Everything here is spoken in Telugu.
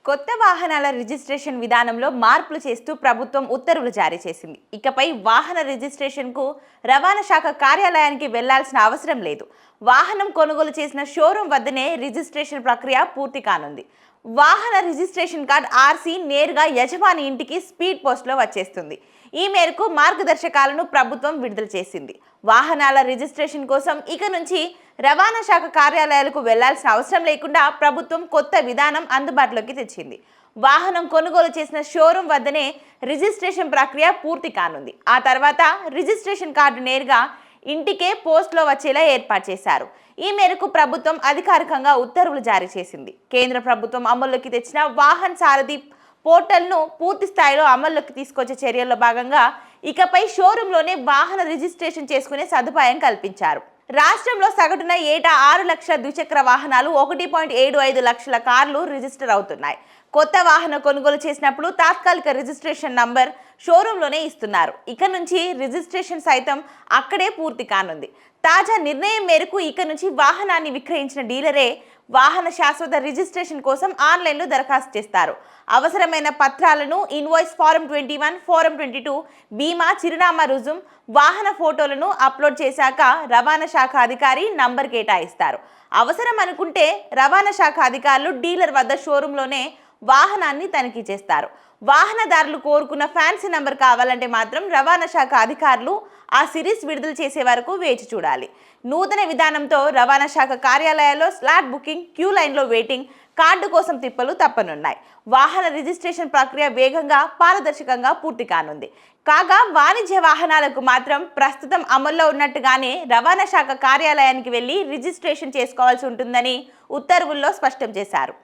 కొత్త వాహనాల రిజిస్ట్రేషన్ విధానంలో మార్పులు చేస్తూ ప్రభుత్వం ఉత్తర్వులు జారీ చేసింది. ఇకపై వాహన రిజిస్ట్రేషన్కు రవాణా శాఖ కార్యాలయానికి వెళ్లాల్సిన అవసరం లేదు. వాహనం కొనుగోలు చేసిన షోరూం వద్దనే రిజిస్ట్రేషన్ ప్రక్రియ పూర్తి కానుంది. వాహన రిజిస్ట్రేషన్ కార్డ్ ఆర్సీ నేరుగా యజమాని ఇంటికి స్పీడ్ పోస్ట్లో వచ్చేస్తుంది. ఈ మేరకు మార్గదర్శకాలను ప్రభుత్వం విడుదల చేసింది. వాహనాల రిజిస్ట్రేషన్ కోసం ఇక నుంచి రవాణా శాఖ కార్యాలయాలకు వెళ్లాల్సిన అవసరం లేకుండా ప్రభుత్వం కొత్త విధానం అందుబాటులోకి తెచ్చింది. వాహనం కొనుగోలు చేసిన షోరూం వద్దనే రిజిస్ట్రేషన్ ప్రక్రియ పూర్తి కానుంది. ఆ తర్వాత రిజిస్ట్రేషన్ కార్డు నేరుగా ఇంటికే పోస్ట్లో వచ్చేలా ఏర్పాటు చేశారు. ఈ మేరకు ప్రభుత్వం అధికారికంగా ఉత్తర్వులు జారీ చేసింది. కేంద్ర ప్రభుత్వం అమల్లోకి తెచ్చిన వాహన్ సారథి పోర్టల్ను పూర్తి స్థాయిలో అమల్లోకి తీసుకొచ్చే చర్యల్లో భాగంగా ఇకపై షోరూంలోనే వాహన రిజిస్ట్రేషన్ చేసుకునే సదుపాయం కల్పించారు. రాష్ట్రంలో సగటున ఏటా 6 లక్షల ద్విచక్ర వాహనాలు, 1.75 లక్షల కార్లు రిజిస్టర్ అవుతున్నాయి. కొత్త వాహనం కొనుగోలు చేసినప్పుడు తాత్కాలిక రిజిస్ట్రేషన్ నంబర్ షోరూంలోనే ఇస్తున్నారు. ఇక నుంచి రిజిస్ట్రేషన్ సైతం అక్కడే పూర్తి కానుంది. తాజా నిర్ణయం మేరకు ఇక నుంచి వాహనాన్ని విక్రయించిన డీలరే వాహన శాశ్వత రిజిస్ట్రేషన్ కోసం ఆన్లైన్లో దరఖాస్తు చేస్తారు. అవసరమైన పత్రాలను ఇన్వాయిస్ ఫారం 21, ఫారం 22, బీమా, చిరునామా రుజుం, వాహన ఫోటోలను అప్లోడ్ చేశాక రవాణా శాఖ అధికారి నంబర్ కేటాయిస్తారు. అవసరం అనుకుంటే రవాణా శాఖ అధికారులు డీలర్ వద్ద షోరూంలోనే వాహనాన్ని తనిఖీ చేస్తారు. వాహనదారులు కోరుకున్న ఫ్యాన్సీ నంబర్ కావాలంటే మాత్రం రవాణా శాఖ అధికారులు ఆ సిరీస్ విడుదల చేసే వరకు వేచి చూడాలి. నూతన విధానంతో రవాణా శాఖ కార్యాలయాల్లో స్లాట్ బుకింగ్, క్యూ లైన్లో వెయిటింగ్, కార్డు కోసం తిప్పలు తప్పనున్నాయి. వాహన రిజిస్ట్రేషన్ ప్రక్రియ వేగంగా, పారదర్శకంగా పూర్తి కానుంది. కాగా వాణిజ్య వాహనాలకు మాత్రం ప్రస్తుతం అమల్లో ఉన్నట్టుగానే రవాణా శాఖ కార్యాలయానికి వెళ్లి రిజిస్ట్రేషన్ చేసుకోవాల్సి ఉంటుందని ఉత్తర్వుల్లో స్పష్టం చేశారు.